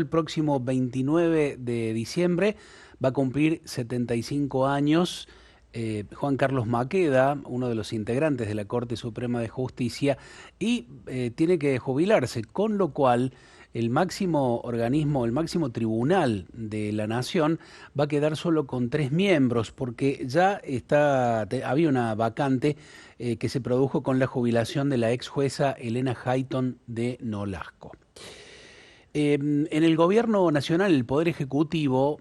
El próximo 29 de diciembre va a cumplir 75 años Juan Carlos Maqueda, uno de los integrantes de la Corte Suprema de Justicia, y tiene que jubilarse, con lo cual el máximo organismo, el máximo tribunal de la nación va a quedar solo con 3 miembros, porque ya había una vacante que se produjo con la jubilación de la ex jueza Elena Hayton de Nolasco. En el gobierno nacional, el Poder Ejecutivo,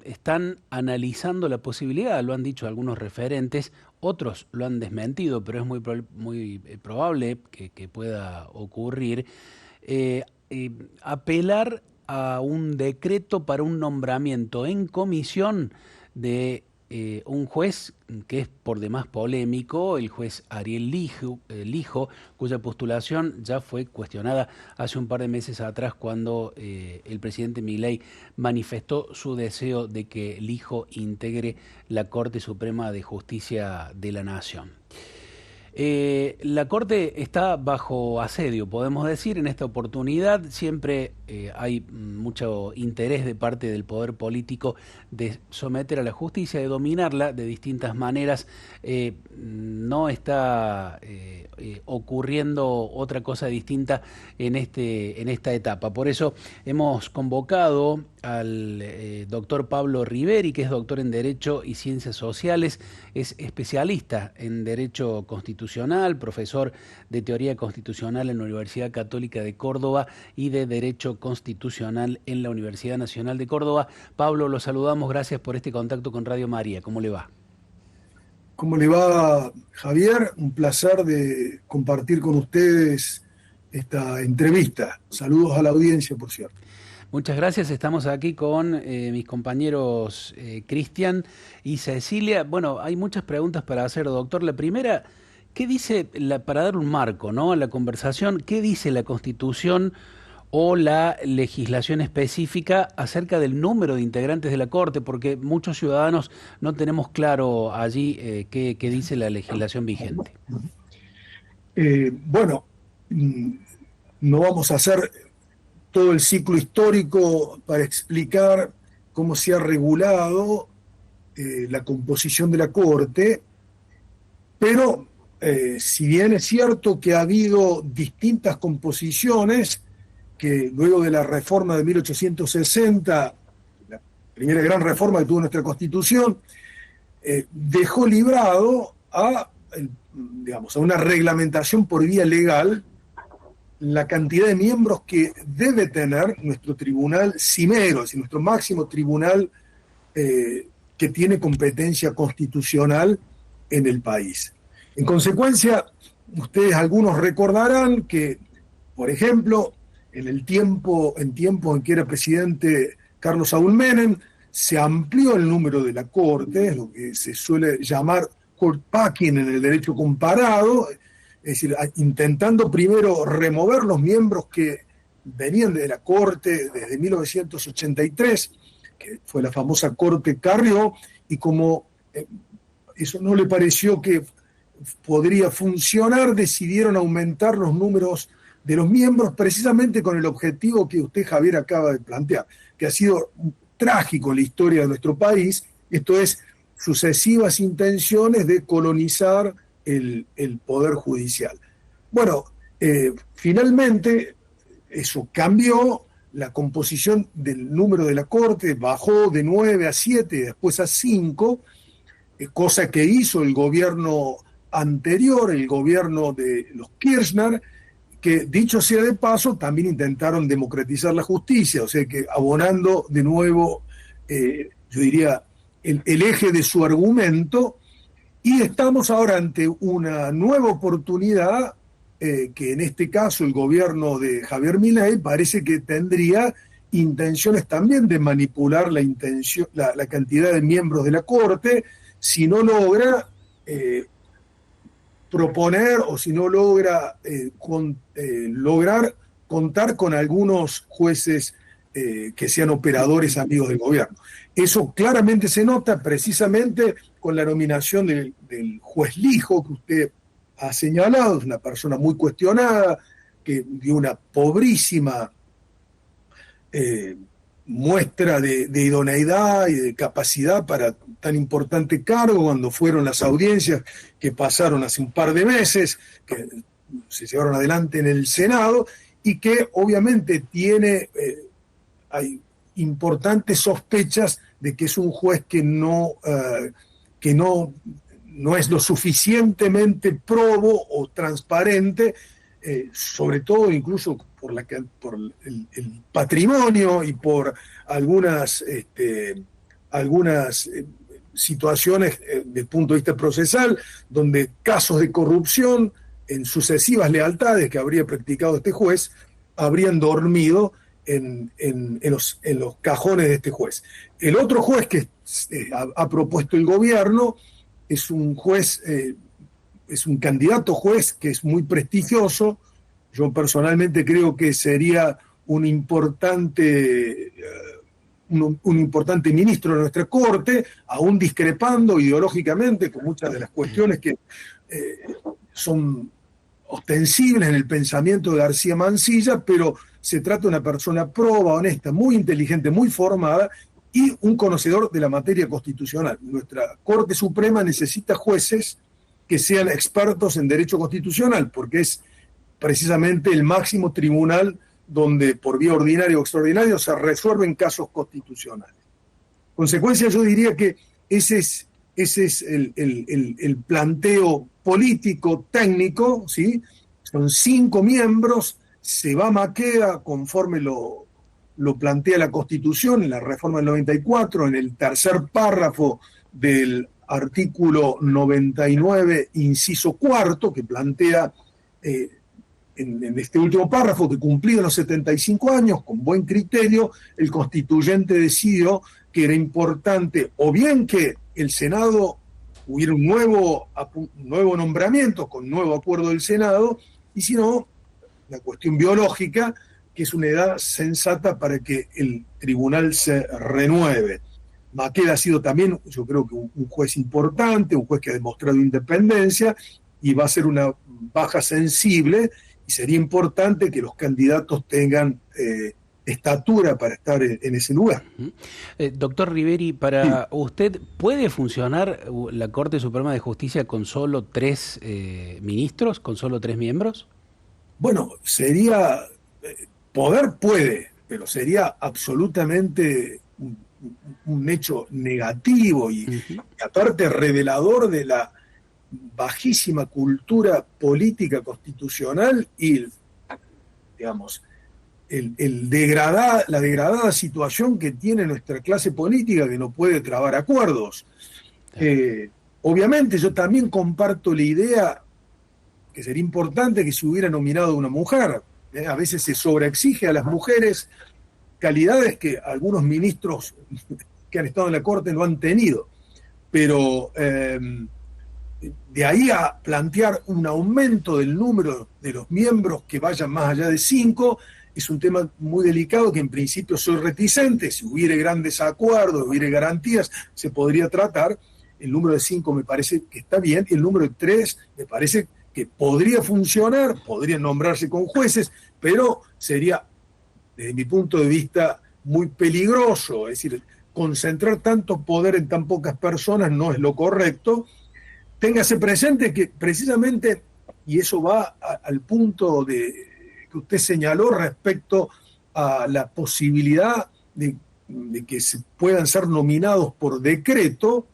están analizando la posibilidad, lo han dicho algunos referentes, otros lo han desmentido, pero es muy probable que pueda ocurrir, apelar a un decreto para un nombramiento en comisión de un juez que es por demás polémico, el juez Ariel Lijo, cuya postulación ya fue cuestionada hace un par de meses atrás cuando el presidente Milei manifestó su deseo de que Lijo integre la Corte Suprema de Justicia de la Nación. La Corte está bajo asedio, podemos decir, en esta oportunidad. Siempre hay mucho interés de parte del poder político de someter a la justicia, de dominarla de distintas maneras. No está ocurriendo otra cosa distinta en esta etapa. Por eso hemos convocado al doctor Pablo Riveri, que es doctor en Derecho y Ciencias Sociales, es especialista en Derecho Constitucional, profesor de Teoría Constitucional en la Universidad Católica de Córdoba y de Derecho Constitucional en la Universidad Nacional de Córdoba. Pablo, lo saludamos, gracias por este contacto con Radio María. ¿Cómo le va? ¿Cómo le va, Javier? Un placer de compartir con ustedes esta entrevista. Saludos a la audiencia, por cierto. Muchas gracias. Estamos aquí con mis compañeros Cristian y Cecilia. Bueno, hay muchas preguntas para hacer, doctor. La primera, ¿qué dice, para dar un marco, ¿no?, a la conversación, qué dice la Constitución o la legislación específica acerca del número de integrantes de la Corte? Porque muchos ciudadanos no tenemos claro allí qué dice la legislación vigente. Bueno, no vamos a hacer todo el ciclo histórico para explicar cómo se ha regulado la composición de la Corte, pero si bien es cierto que ha habido distintas composiciones, que luego de la reforma de 1860, la primera gran reforma que tuvo nuestra Constitución, dejó librado digamos, a una reglamentación por vía legal la cantidad de miembros que debe tener nuestro tribunal cimero, es decir, nuestro máximo tribunal que tiene competencia constitucional en el país. En consecuencia, ustedes algunos recordarán que, por ejemplo, en tiempo en que era presidente Carlos Saúl Menem, se amplió el número de la Corte, lo que se suele llamar court packing en el derecho comparado, es decir, intentando primero remover los miembros que venían de la Corte desde 1983, que fue la famosa Corte Carrió, y como eso no le pareció que podría funcionar, decidieron aumentar los números de los miembros precisamente con el objetivo que usted, Javier, acaba de plantear, que ha sido trágico en la historia de nuestro país, esto es, sucesivas intenciones de colonizar el poder judicial. Bueno, finalmente eso cambió, la composición del número de la Corte bajó de 9 a 7 y después a 5, cosa que hizo el gobierno anterior, el gobierno de los Kirchner, que dicho sea de paso, también intentaron democratizar la justicia, o sea que abonando de nuevo, yo diría, el eje de su argumento, y estamos ahora ante una nueva oportunidad que en este caso el gobierno de Javier Milei parece que tendría intenciones también de manipular la cantidad de miembros de la Corte, si no logra proponer o si no logra lograr contar con algunos jueces que sean operadores amigos del gobierno. Eso claramente se nota precisamente con la nominación del juez Lijo, que usted ha señalado, es una persona muy cuestionada, que dio una pobrísima eh, muestra de idoneidad y de capacidad para tan importante cargo cuando fueron las audiencias que pasaron hace un par de meses, que se llevaron adelante en el Senado y que obviamente hay importantes sospechas de que es un juez que no es lo suficientemente probo o transparente, sobre todo incluso por el patrimonio y por algunas situaciones desde el punto de vista procesal, donde casos de corrupción en sucesivas lealtades que habría practicado este juez habrían dormido en los cajones de este juez. El otro juez que ha propuesto el gobierno es un juez, es un candidato juez que es muy prestigioso. Yo personalmente creo que sería un importante ministro de nuestra Corte, aún discrepando ideológicamente con muchas de las cuestiones que son ostensibles en el pensamiento de García Mansilla, pero se trata de una persona proba, honesta, muy inteligente, muy formada y un conocedor de la materia constitucional. Nuestra Corte Suprema necesita jueces que sean expertos en derecho constitucional, porque es precisamente el máximo tribunal donde por vía ordinaria o extraordinaria se resuelven casos constitucionales. En consecuencia, yo diría que ese es el planteo político, técnico, ¿sí? Son 5 miembros, se va a Maqueda conforme lo plantea la Constitución en la reforma del 94, en el tercer párrafo del artículo 99, inciso cuarto, que plantea en este último párrafo que cumplidos los 75 años, con buen criterio, el constituyente decidió que era importante o bien que el Senado hubiera un nuevo nombramiento con nuevo acuerdo del Senado, y si no, la cuestión biológica, que es una edad sensata para que el tribunal se renueve. Maqueda ha sido también, yo creo que un juez importante, un juez que ha demostrado independencia, y va a ser una baja sensible, y sería importante que los candidatos tengan estatura para estar en ese lugar. Doctor Riveri, para usted, ¿puede funcionar la Corte Suprema de Justicia con solo 3 ministros, con solo 3 miembros? Bueno, poder puede, pero sería absolutamente un hecho negativo y aparte revelador de la bajísima cultura política constitucional y, digamos, la degradada situación que tiene nuestra clase política, que no puede trabar acuerdos. Obviamente yo también comparto la idea que sería importante que se hubiera nominado una mujer. A veces se sobreexige a las mujeres calidades que algunos ministros que han estado en la Corte no han tenido. Pero de ahí a plantear un aumento del número de los miembros que vayan más allá de 5, es un tema muy delicado que en principio soy reticente. Si hubiera grandes acuerdos, hubiera garantías, se podría tratar. El número de 5 me parece que está bien, y el número de 3 me parece que podría funcionar, podrían nombrarse con jueces, pero sería, desde mi punto de vista, muy peligroso. Es decir, concentrar tanto poder en tan pocas personas no es lo correcto. Téngase presente que precisamente, y eso va al punto que usted señaló respecto a la posibilidad de que se puedan ser nominados por decreto,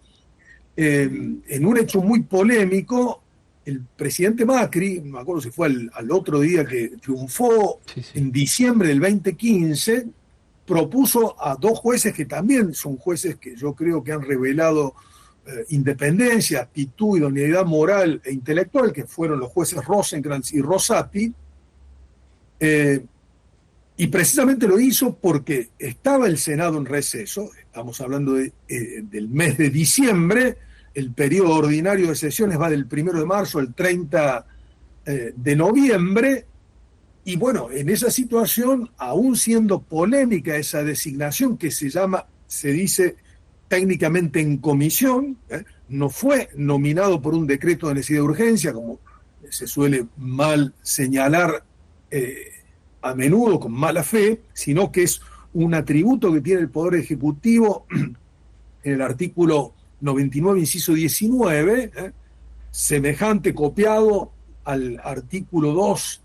en un hecho muy polémico, el presidente Macri, no me acuerdo si fue al otro día que triunfó, en diciembre del 2015, propuso a 2 jueces que también son jueces que yo creo que han revelado independencia, actitud, idoneidad moral e intelectual, que fueron los jueces Rosenkrantz y Rosati, y precisamente lo hizo porque estaba el Senado en receso. Estamos hablando del mes de diciembre. El periodo ordinario de sesiones va del 1 de marzo al 30 de noviembre, y bueno, en esa situación, aún siendo polémica esa designación que se dice técnicamente en comisión, no fue nominado por un decreto de necesidad de urgencia, como se suele mal señalar a menudo con mala fe, sino que es un atributo que tiene el Poder Ejecutivo en el artículo 99, inciso 19, semejante, copiado al artículo 2,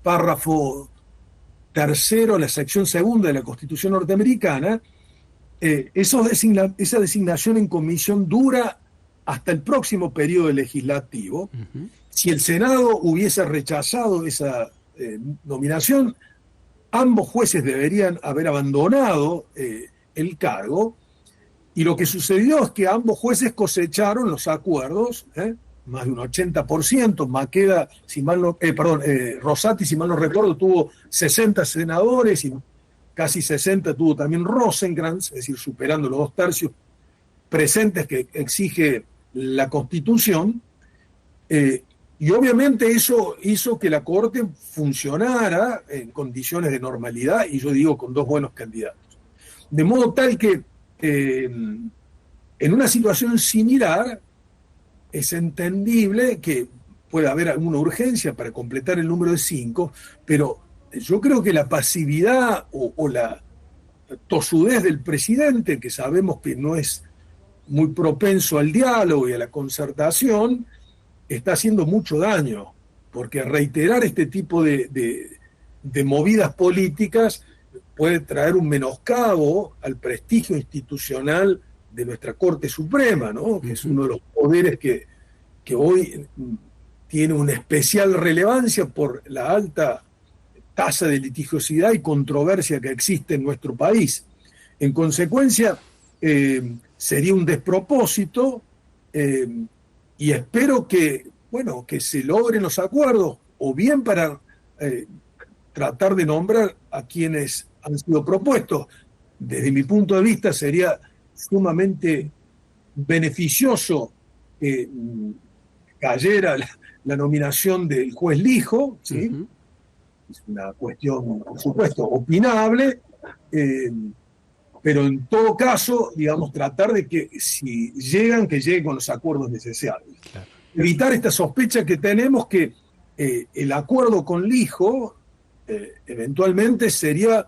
párrafo tercero, la sección segunda de la Constitución norteamericana. Esa designación en comisión dura hasta el próximo periodo legislativo. Ujú. Si el Senado hubiese rechazado esa nominación, ambos jueces deberían haber abandonado el cargo, y lo que sucedió es que ambos jueces cosecharon los acuerdos, más de un 80%, Maqueda, Rosati, si mal no recuerdo, tuvo 60 senadores y casi 60 tuvo también Rosenkrantz, es decir, superando los 2/3 presentes que exige la Constitución, y obviamente eso hizo que la Corte funcionara en condiciones de normalidad, y yo digo con dos buenos candidatos. De modo tal que en una situación similar es entendible que pueda haber alguna urgencia para completar el número de 5, pero yo creo que la pasividad o la tosudez del presidente, que sabemos que no es muy propenso al diálogo y a la concertación, está haciendo mucho daño, porque reiterar este tipo de movidas políticas puede traer un menoscabo al prestigio institucional de nuestra Corte Suprema, ¿no? Que es uno de los poderes que hoy tiene una especial relevancia por la alta tasa de litigiosidad y controversia que existe en nuestro país. En consecuencia, sería un despropósito, y espero que se logren los acuerdos, o bien para tratar de nombrar a quienes han sido propuestos. Desde mi punto de vista sería sumamente beneficioso que cayera la nominación del juez Lijo, ¿sí? Ujú. Es una cuestión, por supuesto, opinable, pero en todo caso, digamos, tratar de que si llegan, que lleguen con los acuerdos necesarios. Claro. Evitar esta sospecha que tenemos que el acuerdo con Lijo eventualmente sería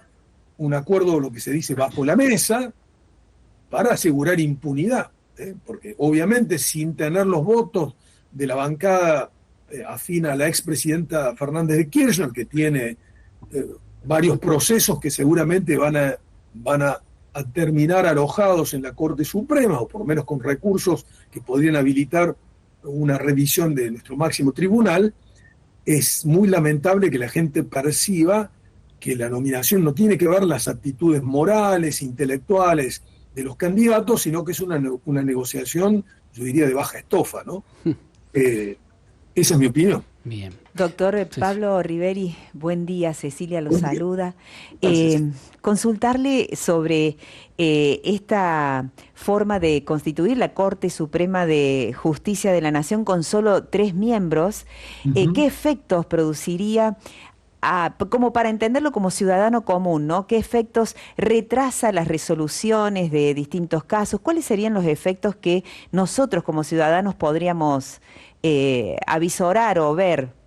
un acuerdo, lo que se dice, bajo la mesa, para asegurar impunidad, porque obviamente sin tener los votos de la bancada afín a la expresidenta Fernández de Kirchner, que tiene varios procesos que seguramente van a terminar alojados en la Corte Suprema, o por lo menos con recursos que podrían habilitar una revisión de nuestro máximo tribunal, es muy lamentable que la gente perciba que la nominación no tiene que ver las actitudes morales, intelectuales de los candidatos, sino que es una negociación, yo diría, de baja estofa, ¿no? Esa es mi opinión. Bien. Doctor Sí, Pablo Riveri, buen día, Cecilia lo Buen día. saluda. Gracias. Consultarle sobre esta forma de constituir la Corte Suprema de Justicia de la Nación con solo 3 miembros, ¿qué efectos produciría, como para entenderlo como ciudadano común, ¿no? ¿Qué efectos retrasa las resoluciones de distintos casos? ¿Cuáles serían los efectos que nosotros como ciudadanos podríamos avisorar o ver?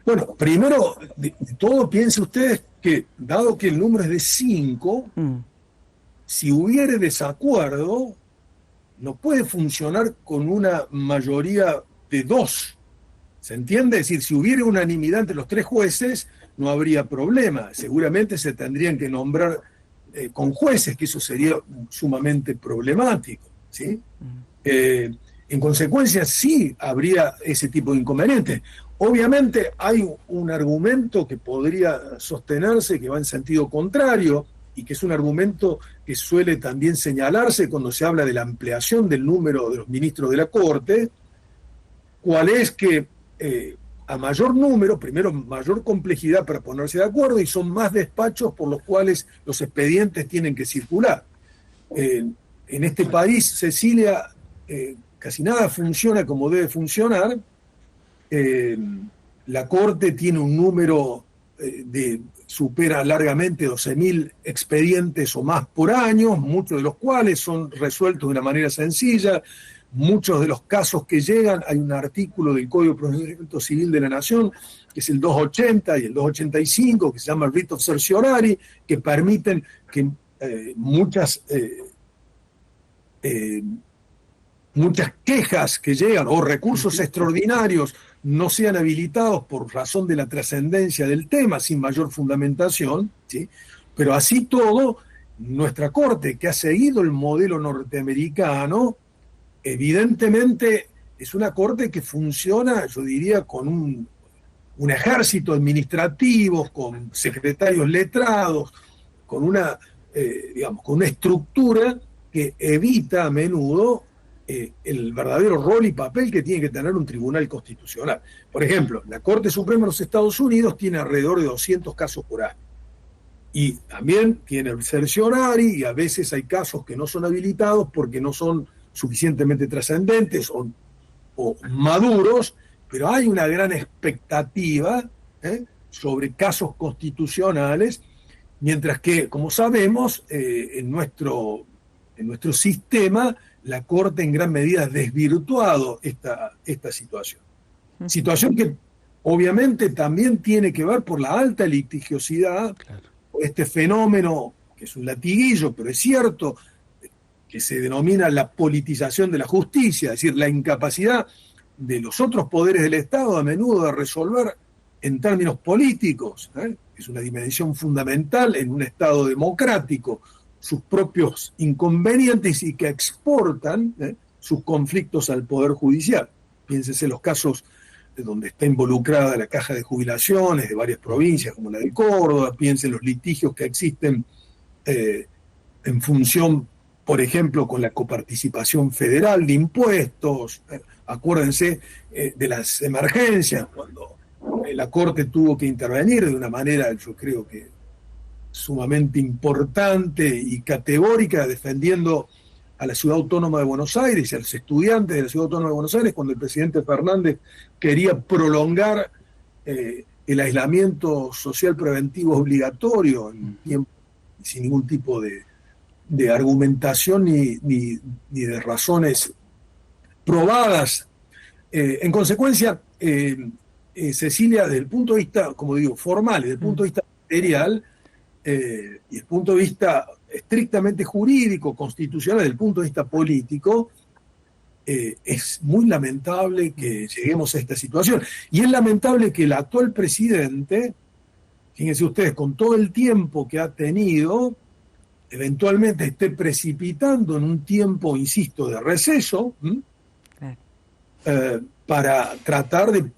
Bueno, primero de todo, piensen ustedes que, dado que el número es de 5, si hubiere desacuerdo, no puede funcionar con una mayoría de 2. ¿Se entiende? Es decir, si hubiera unanimidad entre los 3 jueces, no habría problema. Seguramente se tendrían que nombrar con jueces, que eso sería sumamente problemático, ¿sí? En consecuencia, sí habría ese tipo de inconvenientes. Obviamente hay un argumento que podría sostenerse, que va en sentido contrario, y que es un argumento que suele también señalarse cuando se habla de la ampliación del número de los ministros de la Corte, cuál es que a mayor número, primero mayor complejidad para ponerse de acuerdo, y son más despachos por los cuales los expedientes tienen que circular. En este país, Cecilia, casi nada funciona como debe funcionar. La Corte tiene un número supera largamente 12.000 expedientes o más por año, muchos de los cuales son resueltos de una manera sencilla. muchos de los casos que llegan, hay un artículo del Código de Procedimiento Civil de la Nación, que es el 280 y el 285, que se llama Writ of Certiorari, que permiten que muchas quejas que llegan o recursos extraordinarios no sean habilitados por razón de la trascendencia del tema, sin mayor fundamentación, ¿sí? Pero así todo, nuestra Corte, que ha seguido el modelo norteamericano, evidentemente es una Corte que funciona, yo diría, con un ejército administrativo, con secretarios letrados, con una, con una estructura que evita a menudo el verdadero rol y papel que tiene que tener un tribunal constitucional. Por ejemplo, la Corte Suprema de los Estados Unidos tiene alrededor de 200 casos por año. Y también tiene el certiorari, y a veces hay casos que no son habilitados porque no son suficientemente trascendentes o maduros, pero hay una gran expectativa sobre casos constitucionales, mientras que, como sabemos, en nuestro sistema, la Corte en gran medida ha desvirtuado esta situación. Situación que obviamente también tiene que ver por la alta litigiosidad, claro. Este fenómeno, que es un latiguillo, pero es cierto, que se denomina la politización de la justicia, es decir, la incapacidad de los otros poderes del Estado a menudo de resolver en términos políticos, es una dimensión fundamental en un Estado democrático, sus propios inconvenientes y que exportan sus conflictos al Poder Judicial. Piénsese los casos de donde está involucrada la Caja de Jubilaciones de varias provincias, como la de Córdoba, piensen los litigios que existen en función, por ejemplo, con la coparticipación federal de impuestos. Acuérdense de las emergencias, cuando la Corte tuvo que intervenir de una manera, yo creo que sumamente importante y categórica, defendiendo a la Ciudad Autónoma de Buenos Aires y a los estudiantes de la Ciudad Autónoma de Buenos Aires, cuando el presidente Fernández quería prolongar el aislamiento social preventivo obligatorio en tiempo, sin ningún tipo de argumentación ni de razones probadas. En consecuencia, Cecilia, desde el punto de vista, como digo, formal, desde el punto de vista material, y desde el punto de vista estrictamente jurídico, constitucional, desde el punto de vista político, es muy lamentable que lleguemos a esta situación. Y es lamentable que el actual presidente, fíjense ustedes, con todo el tiempo que ha tenido, eventualmente esté precipitando en un tiempo, insisto, de receso, para tratar de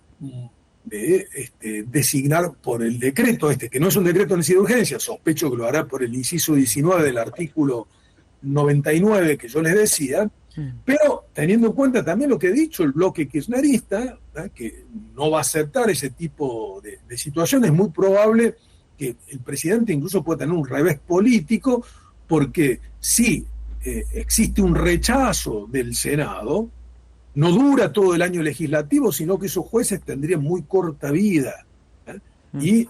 designar por el decreto que no es un decreto de necesidad de urgencia, sospecho que lo hará por el inciso 19 del artículo 99 que yo les decía, pero teniendo en cuenta también lo que he dicho, el bloque kirchnerista, que no va a aceptar ese tipo de situaciones, es muy probable que el presidente incluso pueda tener un revés político, porque si existe un rechazo del Senado, no dura todo el año legislativo, sino que esos jueces tendrían muy corta vida. Y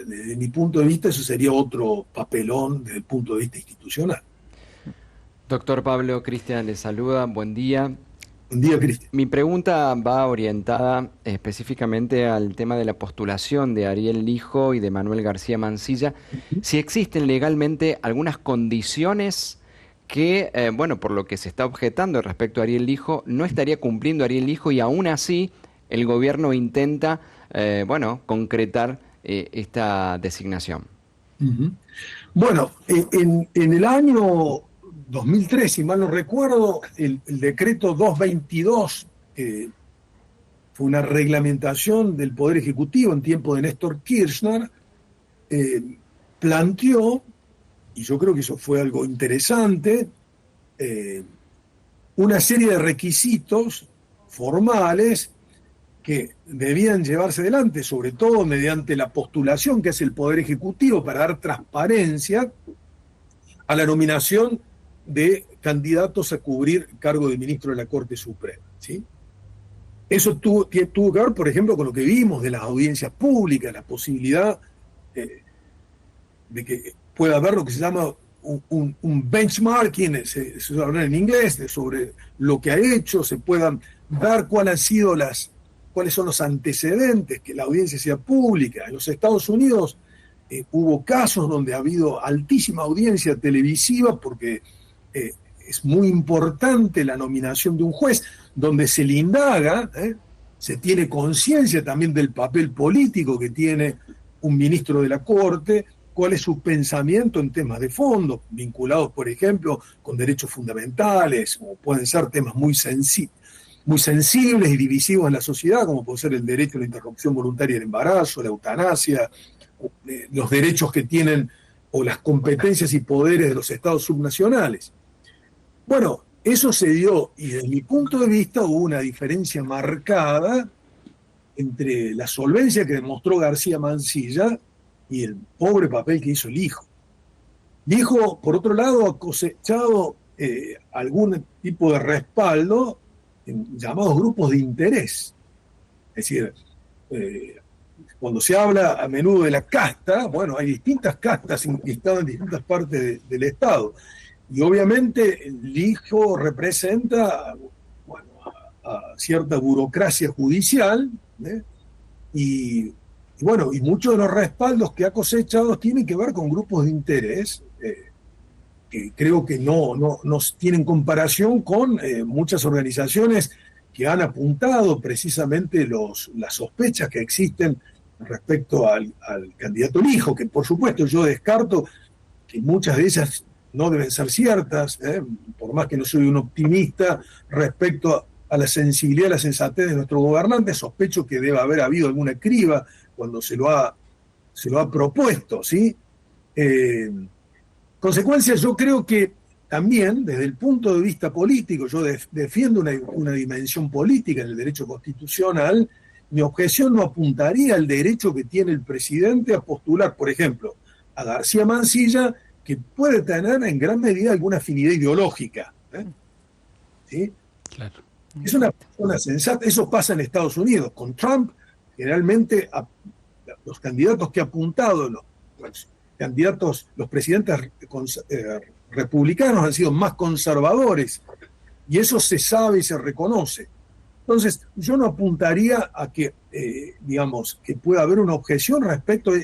desde mi punto de vista eso sería otro papelón desde el punto de vista institucional. Doctor Pablo, Cristian le saluda, buen día. Buen día, Cristian. Mi pregunta va orientada específicamente al tema de la postulación de Ariel Lijo y de Manuel García Mansilla. Si existen legalmente algunas condiciones que, por lo que se está objetando respecto a Ariel Lijo, no estaría cumpliendo Ariel Lijo y aún así el gobierno intenta, concretar esta designación. Bueno, en el año 2003, si mal no recuerdo, el decreto 222, fue una reglamentación del Poder Ejecutivo en tiempo de Néstor Kirchner, planteó, y yo creo que eso fue algo interesante, una serie de requisitos formales que debían llevarse adelante, sobre todo mediante la postulación que hace el Poder Ejecutivo para dar transparencia a la nominación de candidatos a cubrir cargo de ministro de la Corte Suprema, ¿sí? Eso tuvo que ver, por ejemplo, con lo que vimos de las audiencias públicas, la posibilidad de que pueda haber lo que se llama un benchmarking, se habla en inglés, sobre lo que ha hecho, se puedan dar cuáles son los antecedentes, que la audiencia sea pública. En los Estados Unidos hubo casos donde ha habido altísima audiencia televisiva porque es muy importante la nominación de un juez, donde se le indaga, se tiene conciencia también del papel político que tiene un ministro de la Corte, cuál es su pensamiento en temas de fondo, vinculados, por ejemplo, con derechos fundamentales, o pueden ser temas muy sensibles y divisivos en la sociedad, como puede ser el derecho a la interrupción voluntaria del embarazo, la eutanasia, los derechos que tienen o las competencias y poderes de los estados subnacionales. Bueno, eso se dio, y desde mi punto de vista hubo una diferencia marcada entre la solvencia que demostró García Mansilla y el pobre papel que hizo el hijo. El hijo, por otro lado, ha cosechado algún tipo de respaldo en llamados grupos de interés. Es decir, cuando se habla a menudo de la casta, bueno, hay distintas castas enquistadas en distintas partes del Estado. Y obviamente el hijo representa, bueno, a cierta burocracia judicial, y bueno, y muchos de los respaldos que ha cosechado tienen que ver con grupos de interés que creo que no tienen comparación con muchas organizaciones que han apuntado precisamente las sospechas que existen respecto al candidato el hijo, que por supuesto yo descarto que muchas de ellas no deben ser ciertas, por más que no soy un optimista respecto a la sensibilidad y la sensatez de nuestro gobernante, sospecho que debe haber habido alguna criba cuando se lo ha propuesto, ¿sí? Consecuencia, yo creo que también, desde el punto de vista político, yo defiendo una dimensión política en el derecho constitucional. Mi objeción no apuntaría al derecho que tiene el presidente a postular, por ejemplo, a García Mansilla, que puede tener en gran medida alguna afinidad ideológica. ¿Sí? Claro. Es una persona sensata. Eso pasa en Estados Unidos. Con Trump, generalmente los candidatos que ha apuntado, los presidentes republicanos han sido más conservadores, y eso se sabe y se reconoce. Entonces, yo no apuntaría a que, digamos, que pueda haber una objeción respecto a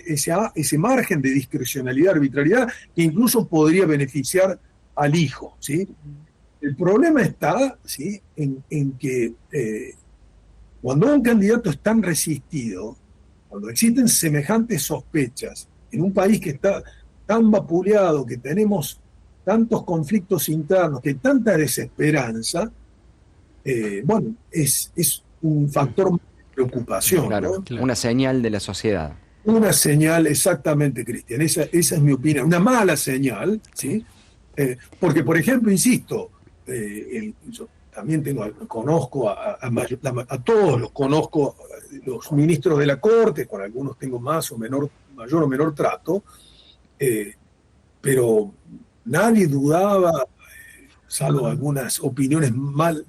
ese margen de discrecionalidad, arbitrariedad, que incluso podría beneficiar al hijo, ¿sí? El problema está, ¿sí?, en que cuando un candidato es tan resistido, cuando existen semejantes sospechas, en un país que está tan vapuleado, que tenemos tantos conflictos internos, que hay tanta desesperanza, bueno, es un factor de preocupación. Claro, ¿no? Claro. Una señal de la sociedad. Una señal, exactamente, Cristian, esa es mi opinión, una mala señal, ¿sí? Porque, por ejemplo, insisto, yo también conozco a todos, los conozco, los ministros de la Corte, con algunos tengo mayor o menor trato, pero nadie dudaba, salvo algunas opiniones mal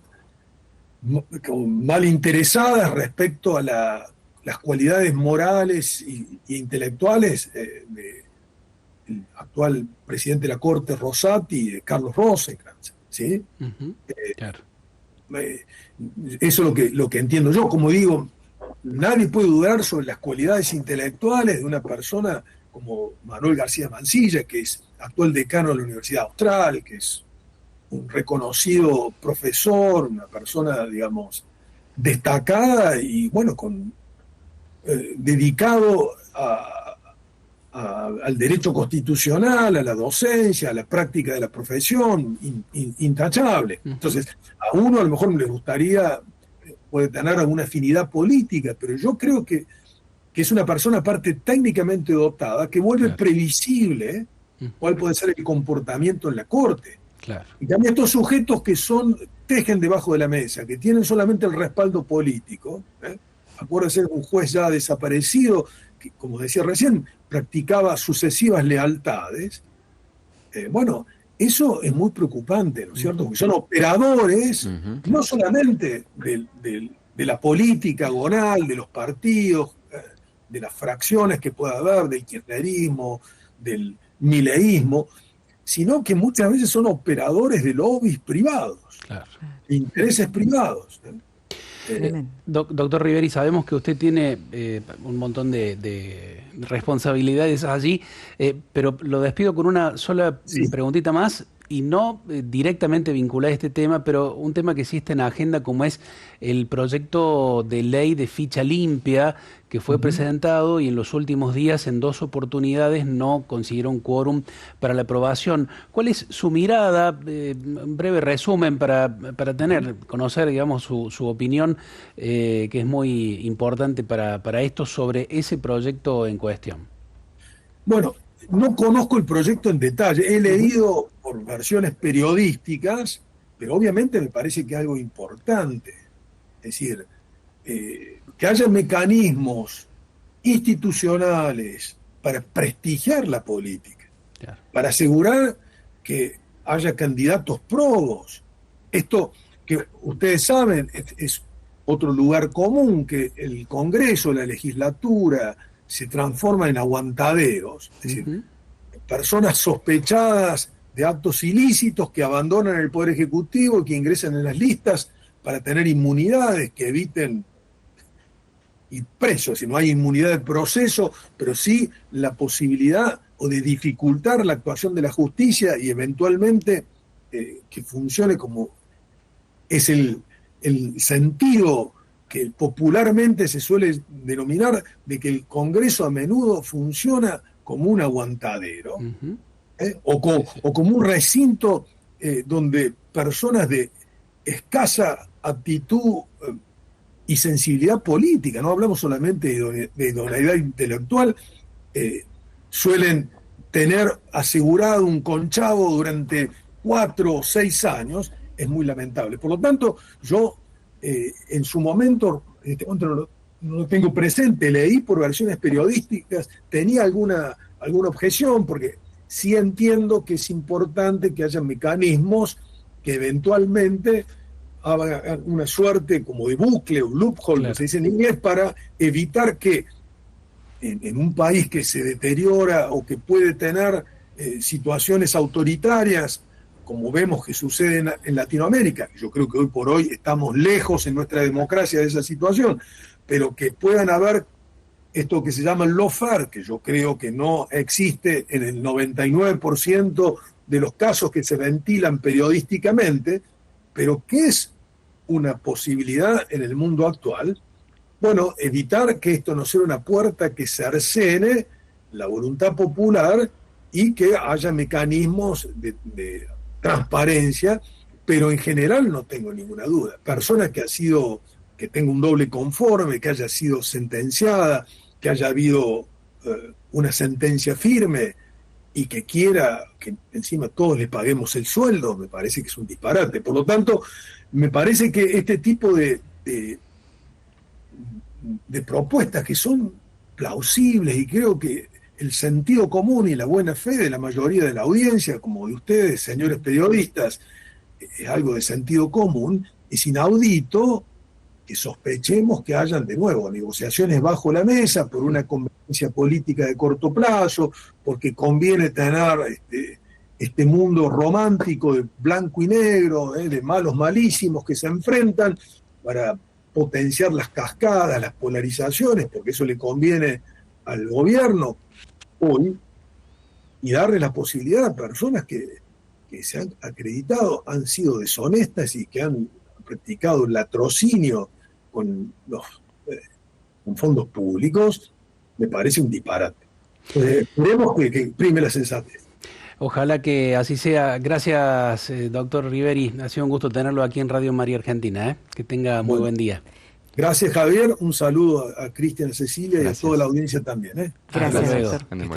interesadas respecto a las cualidades morales e intelectuales del actual presidente de la Corte, Rosati, y de Carlos Rosenkrantz, ¿sí? Uh-huh. Claro. Eso es lo que entiendo yo. Como digo, nadie puede dudar sobre las cualidades intelectuales de una persona como Manuel García Mansilla, que es actual decano de la Universidad Austral, que es un reconocido profesor, una persona, digamos, destacada y, bueno, dedicado al derecho constitucional, a la docencia, a la práctica de la profesión, intachable. Entonces, a uno a lo mejor le gustaría, puede tener alguna afinidad política, pero yo creo que es una persona, aparte, técnicamente dotada, que vuelve previsible cuál puede ser el comportamiento en la Corte. Claro. Y también estos sujetos que tejen debajo de la mesa, que tienen solamente el respaldo político. Acuérdense de un juez ya desaparecido, que, como decía recién, practicaba sucesivas lealtades. Bueno, eso es muy preocupante, ¿no es cierto? Porque son operadores, no solamente de la política agonal, de los partidos, de las fracciones que pueda haber, del kirchnerismo, del mileísmo, sino que muchas veces son operadores de lobbies privados, Claro. intereses privados. Doctor Riveri, sabemos que usted tiene un montón de responsabilidades allí, pero lo despido con una sola preguntita más, y no directamente vinculada a este tema, pero un tema que sí está en agenda, como es el proyecto de ley de ficha limpia que fue presentado y en los últimos días en 2 oportunidades no consiguieron quórum para la aprobación. ¿Cuál es su mirada, un breve resumen para conocer, digamos, su opinión, que es muy importante para esto, sobre ese proyecto en cuestión? Bueno, no conozco el proyecto en detalle, he leído por versiones periodísticas, pero obviamente me parece que es algo importante. Es decir, que haya mecanismos institucionales para prestigiar la política, Claro. para asegurar que haya candidatos probos. Esto que ustedes saben es otro lugar común, que el Congreso, la legislatura, se transforma en aguantaderos, es decir, personas sospechadas de actos ilícitos que abandonan el Poder Ejecutivo y que ingresan en las listas para tener inmunidades que eviten ir presos, si no hay inmunidad de proceso, pero sí la posibilidad o de dificultar la actuación de la justicia y eventualmente que funcione como es el sentido que popularmente se suele denominar, de que el Congreso a menudo funciona como un aguantadero, o como un recinto donde personas de escasa aptitud y sensibilidad política, no hablamos solamente de idoneidad intelectual, suelen tener asegurado un conchavo durante 4 o 6 años. Es muy lamentable. Por lo tanto, yo en su momento, en este momento no lo tengo presente, leí por versiones periodísticas, tenía alguna objeción, porque sí entiendo que es importante que haya mecanismos que eventualmente hagan una suerte como de bucle o loophole, Claro. que se dice en inglés, para evitar que en un país que se deteriora o que puede tener situaciones autoritarias, como vemos que sucede en Latinoamérica. Yo creo que hoy por hoy estamos lejos en nuestra democracia de esa situación, pero que puedan haber esto que se llama el lawfare, que yo creo que no existe en el 99% de los casos que se ventilan periodísticamente, pero que es una posibilidad en el mundo actual. Bueno, evitar que esto no sea una puerta que cercene la voluntad popular y que haya mecanismos de transparencia, pero en general no tengo ninguna duda. Persona que tenga un doble conforme, que haya sido sentenciada, que haya habido una sentencia firme y que quiera que encima todos le paguemos el sueldo, me parece que es un disparate. Por lo tanto, me parece que este tipo de propuestas que son plausibles, y creo que el sentido común y la buena fe de la mayoría de la audiencia, como de ustedes, señores periodistas, es algo de sentido común, es inaudito que sospechemos que hayan de nuevo negociaciones bajo la mesa por una conveniencia política de corto plazo, porque conviene tener este mundo romántico de blanco y negro, de malos malísimos que se enfrentan para potenciar las cascadas, las polarizaciones, porque eso le conviene al gobierno hoy, y darle la posibilidad a personas que se han acreditado, han sido deshonestas y que han practicado el latrocinio con fondos públicos, me parece un disparate. Esperemos que prime la sensatez. Ojalá que así sea. Gracias, doctor Riveri. Ha sido un gusto tenerlo aquí en Radio María Argentina. Que tenga muy buen día. Gracias, Javier. Un saludo a Cristian, a Cecilia. Gracias. Y a toda la audiencia también. Gracias, Hasta luego. doctor.